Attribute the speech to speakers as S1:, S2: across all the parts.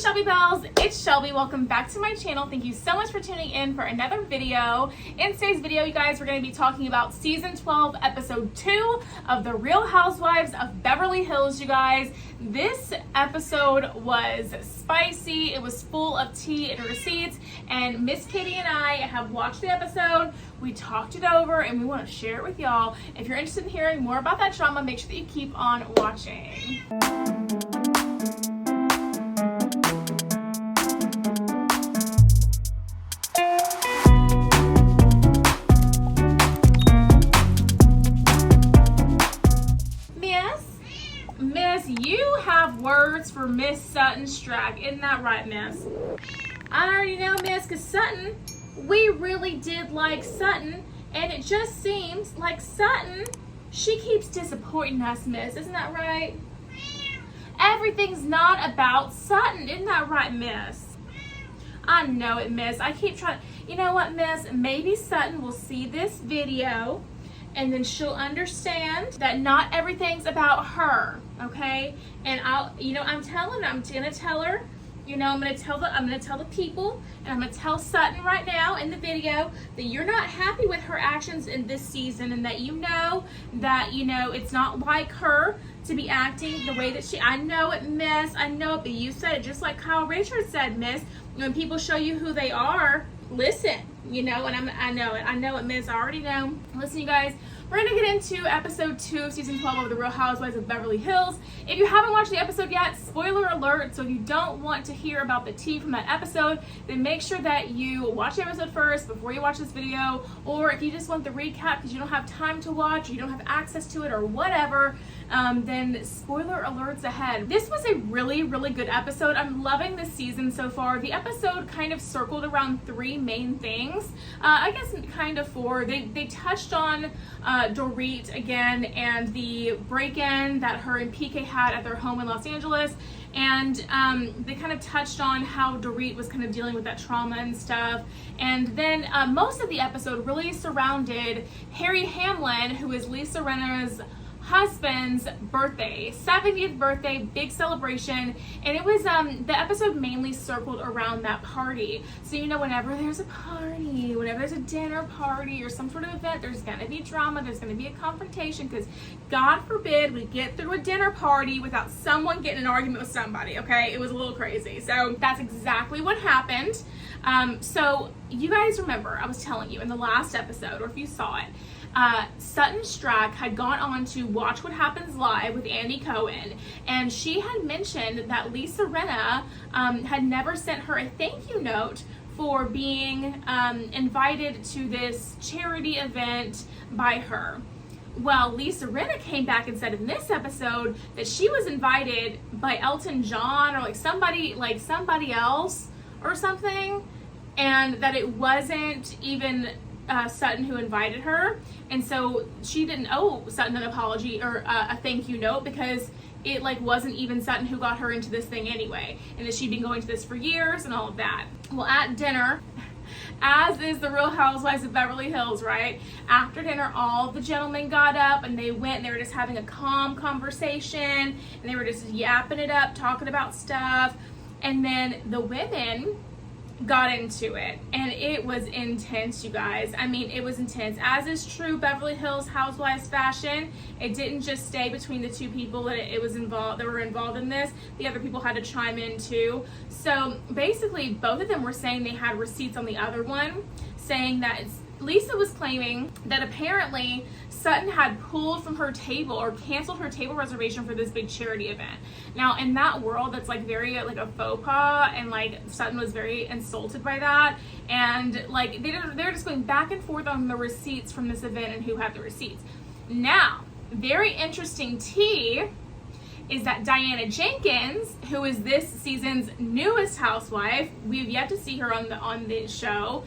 S1: Shelby Bells, it's Shelby. Welcome back to my channel. Thank you so much for tuning in for another video. In today's video, you guys, we're going to be talking about season 12, episode 2 of the Real Housewives of Beverly Hills, you guys. This episode was spicy. It was full of tea and receipts, and Miss Katie and I have watched the episode. We talked it over and we want to share it with y'all. If you're interested in hearing more about that drama, make sure that you keep on watching. Miss, you have words for Miss Sutton Stracke. Isn't that right, Miss? I already know, Miss, because Sutton, we really did like Sutton, and it just seems like Sutton, she keeps disappointing us, Miss. Isn't that right? Everything's not about Sutton. Isn't that right, Miss? I know it, Miss. I keep trying. You know what, Miss? Maybe Sutton will see this video and then she'll understand that not everything's about her, okay? And I'm gonna tell her, I'm gonna tell the people, and I'm gonna tell Sutton right now in the video that you're not happy with her actions in this season, and that it's not like her to be acting the way that I know it, Miss, I know it, but you said it just like Kyle Richards said, Miss, when people show you who they are, listen, and I know it, Miss, I already know. Listen, you guys, we're gonna get into episode 2 of season 12 of the Real Housewives of Beverly Hills. If you haven't watched the episode yet, spoiler alert, so if you don't want to hear about the tea from that episode, then make sure that you watch the episode first before you watch this video, or if you just want the recap because you don't have time to watch, or you don't have access to it, or whatever, then spoiler alerts ahead. This was a really, really good episode. I'm loving this season so far. The episode kind of circled around 3 main things. I guess kind of 4. They touched on Dorit again and the break-in that her and PK had at their home in Los Angeles. And they kind of touched on how Dorit was kind of dealing with that trauma and stuff. And then most of the episode really surrounded Harry Hamlin, who is Lisa Rinna's husband's birthday, 70th birthday, big celebration, and it was the episode mainly circled around that party. So whenever there's a party, whenever there's a dinner party or some sort of event, there's gonna be drama, there's gonna be a confrontation, because God forbid we get through a dinner party without someone getting an argument with somebody. Okay, it was a little crazy. So that's exactly what happened. So you guys remember I was telling you in the last episode, or if you saw it, Sutton Stracke had gone on to Watch What Happens Live with Andy Cohen, and she had mentioned that Lisa Rinna had never sent her a thank you note for being invited to this charity event by her. Well, Lisa Rinna came back and said in this episode that she was invited by Elton John or somebody else or something, and that it wasn't even Sutton who invited her, and so she didn't owe Sutton an apology or a thank you note, because it wasn't even Sutton who got her into this thing anyway, and that she'd been going to this for years and all of that. Well, at dinner, as is the Real Housewives of Beverly Hills, right? After dinner, all the gentlemen got up and they went and they were just having a calm conversation, and they were just yapping it up, talking about stuff, and then the women got into it, and it was intense, you guys. I mean, it was intense, as is true Beverly Hills Housewives fashion. It didn't just stay between the 2 people that were involved in this. The other people had to chime in too. So basically, both of them were saying they had receipts on the other one, saying that Lisa was claiming that apparently Sutton had pulled from her table or canceled her table reservation for this big charity event. Now, in that world, that's very a faux pas, and Sutton was very insulted by that, and they're just going back and forth on the receipts from this event and who had the receipts. Now, very interesting tea is that Diana Jenkins, who is this season's newest housewife, we've yet to see her on the show.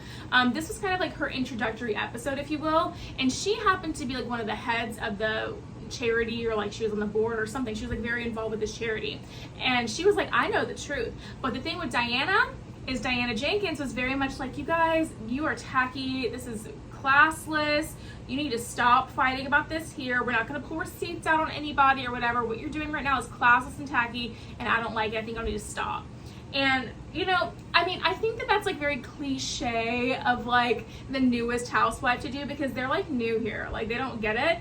S1: This was kind of her introductory episode, if you will, and she happened to be one of the heads of the charity, or she was on the board or something. She was very involved with this charity, and she was I know the truth. But the thing with Diana is Diana Jenkins was very much you guys, you are tacky, this is classless, you need to stop fighting about this here. We're not going to pull receipts out on anybody or whatever. What you're doing right now is classless and tacky, and I don't like it. I think I need to stop. And, you know, I mean, I think that that's like very cliche of like the newest housewife to do, because they're like new here. Like, they don't get it.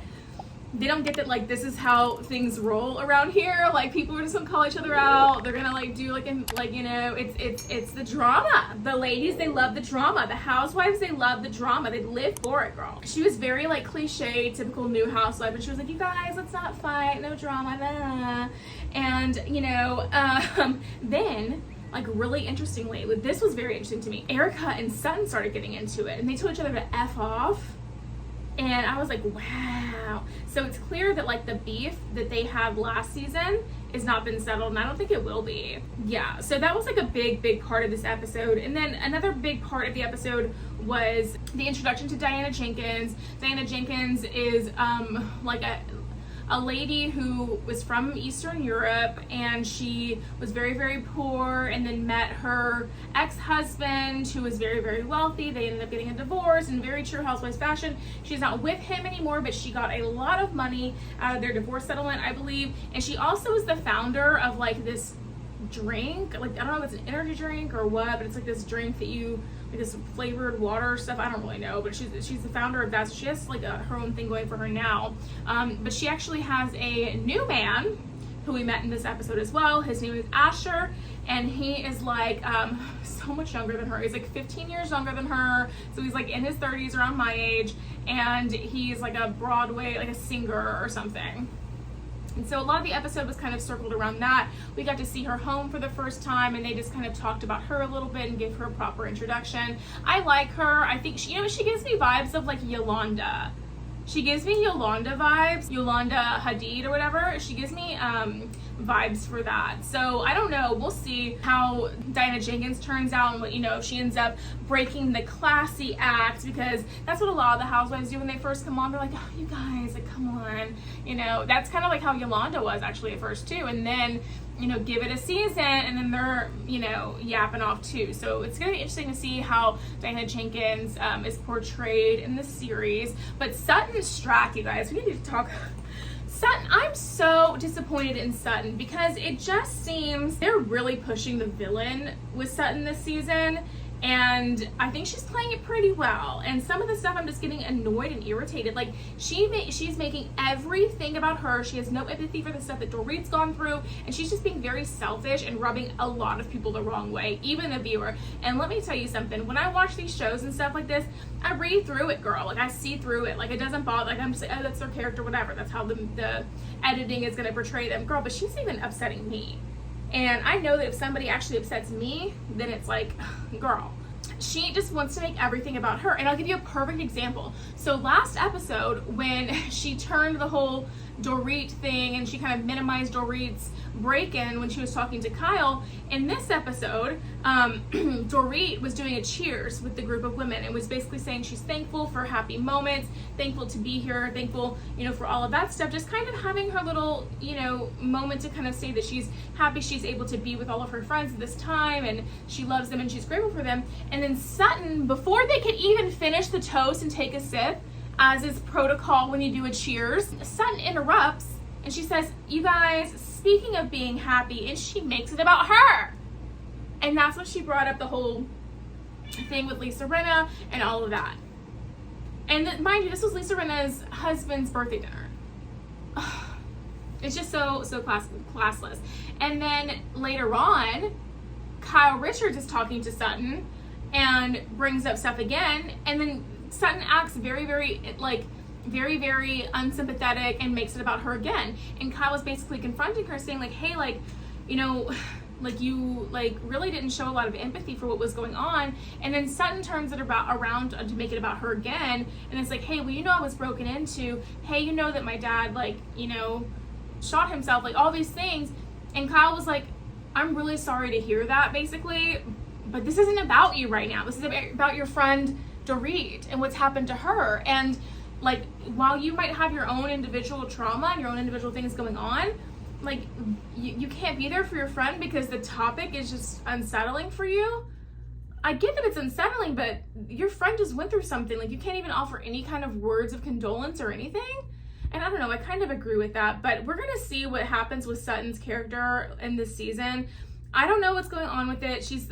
S1: They don't get that, like, this is how things roll around here. Like, people are just gonna call each other out. They're gonna like do like you know, it's the drama. The ladies, they love the drama. The housewives, they love the drama. They live for it, girl. She was very like cliche, typical new housewife, and she was like, you guys, let's not fight, no drama, nah. And you know, then, like, really interestingly, this was very interesting to me, Erica and Sutton started getting into it, and they told each other to F off. And I was like, wow. So it's clear that like the beef that they had last season has not been settled, and I don't think it will be. Yeah, so that was like a big part of this episode. And then another big part of the episode was the introduction to Diana Jenkins. Diana Jenkins is like a lady who was from Eastern Europe, and she was very poor, and then met her ex-husband who was very wealthy. They ended up getting a divorce in very true housewives fashion. She's not with him anymore, but she got a lot of money out of their divorce settlement, I believe. And she also is the founder of like this drink, like, I don't know if it's an energy drink or what, but it's like this drink that you, like this flavored water stuff, I don't really know, but she's the founder of that. So she has like her own thing going for her now. But she actually has a new man who we met in this episode as well. His name is Asher, and he is like so much younger than her. He's like 15 years younger than her, so he's like in his 30s, around my age, and he's like a Broadway, like a singer or something. And so a lot of the episode was kind of circled around that. We got to see her home for the first time, and they just kind of talked about her a little bit and gave her a proper introduction. I like her. I think she, you know, she gives me vibes of like Yolanda. She gives me Yolanda vibes, Yolanda Hadid or whatever. She gives me vibes for that. So I don't know. We'll see how Diana Jenkins turns out, and what, you know, if she ends up breaking the classy act, because that's what a lot of the housewives do when they first come on. They're like, oh, you guys, like, come on. You know, that's kind of like how Yolanda was actually at first too. And then, you know, give it a season, and then they're, you know, yapping off too. So it's gonna be interesting to see how Diana Jenkins is portrayed in the series. But Sutton Stracke, you guys, we need to talk. Sutton, I'm so disappointed in Sutton, because it just seems they're really pushing the villain with Sutton this season. And I think she's playing it pretty well. And some of the stuff, I'm just getting annoyed and irritated. Like, she's making everything about her. She has no empathy for the stuff that Dorit's gone through. And she's just being very selfish and rubbing a lot of people the wrong way, even the viewer. And let me tell you something. When I watch these shows and stuff like this, I read through it, girl. Like, I see through it. Like, it doesn't bother. Like, I'm just like, oh, that's their character, whatever. That's how the editing is going to portray them. Girl, but she's even upsetting me. And I know that if somebody actually upsets me, then it's like, girl, she just wants to make everything about her. And I'll give you a perfect example. So last episode, when she turned the whole Dorit thing, and she kind of minimized Dorit's break-in when she was talking to Kyle, in this episode, Dorit was doing a cheers with the group of women and was basically saying she's thankful for happy moments, thankful to be here, thankful, you know, for all of that stuff, just kind of having her little, you know, moment to kind of say that she's happy she's able to be with all of her friends at this time, and she loves them and she's grateful for them. And then Sutton, before they could even finish the toast and take a sip, as is protocol when you do a cheers, Sutton interrupts and she says, you guys, speaking of being happy, and she makes it about her. And that's when she brought up the whole thing with Lisa Rinna and all of that. And mind you, this was Lisa Rinna's husband's birthday dinner. It's just so classless. And then later on, Kyle Richards is talking to Sutton and brings up stuff again, and then Sutton acts very unsympathetic and makes it about her again. And Kyle was basically confronting her, saying like, hey, like, you know, like, you like really didn't show a lot of empathy for what was going on. And then Sutton turns it around to make it about her again, and it's like, hey, well, you know, I was broken into, hey, you know that my dad, like, you know, shot himself, like all these things. And Kyle was like, I'm really sorry to hear that, basically, but this isn't about you right now. This is about your friend Dorit and what's happened to her. And like, while you might have your own individual trauma and your own individual things going on, like, you can't be there for your friend because the topic is just unsettling for you. I get that it's unsettling, but your friend just went through something. Like, you can't even offer any kind of words of condolence or anything. And I don't know, I kind of agree with that, but we're gonna see what happens with Sutton's character in this season. I don't know what's going on with it. She's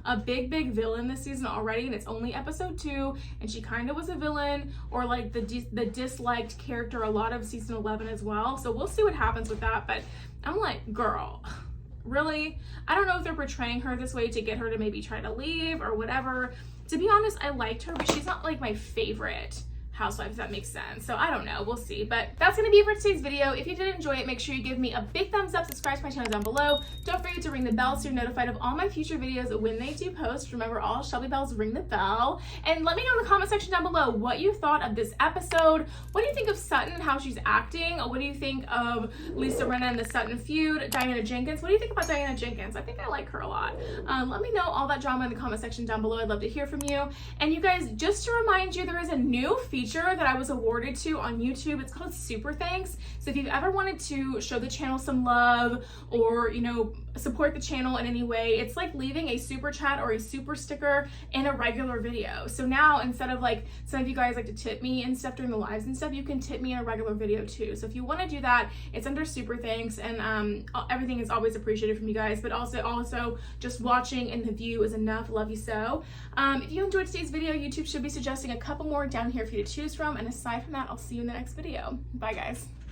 S1: a big villain this season already, and it's only episode 2, and she kind of was a villain, or like the disliked character a lot of season 11 as well. So we'll see what happens with that, but I'm like, girl, really? I don't know if they're portraying her this way to get her to maybe try to leave or whatever. To be honest, I liked her, but she's not like my favorite housewife, if that makes sense. So I don't know, we'll see. But that's gonna be it for today's video. If you did enjoy it, make sure you give me a big thumbs up, subscribe to my channel down below. Don't forget to ring the bell so you're notified of all my future videos when they do post. Remember, all Shelby bells ring the bell. And let me know in the comment section down below what you thought of this episode. What do you think of Sutton, how she's acting? What do you think of Lisa Rinna and the Sutton feud? Diana Jenkins, what do you think about Diana Jenkins? I think I like her a lot. Let me know all that drama in the comment section down below. I'd love to hear from you. And you guys, just to remind you, there is a new feature that I was awarded to on YouTube. It's called Super Thanks. So if you've ever wanted to show the channel some love, or, you know, support the channel in any way, it's like leaving a super chat or a super sticker in a regular video. So now, instead of like some of you guys like to tip me and stuff during the lives and stuff, you can tip me in a regular video too. So if you want to do that, it's under Super Thanks, and everything is always appreciated from you guys, but also just watching and the view is enough. Love you so. If you enjoyed today's video, YouTube should be suggesting a couple more down here for you to choose from, and aside from that, I'll see you in the next video. Bye guys.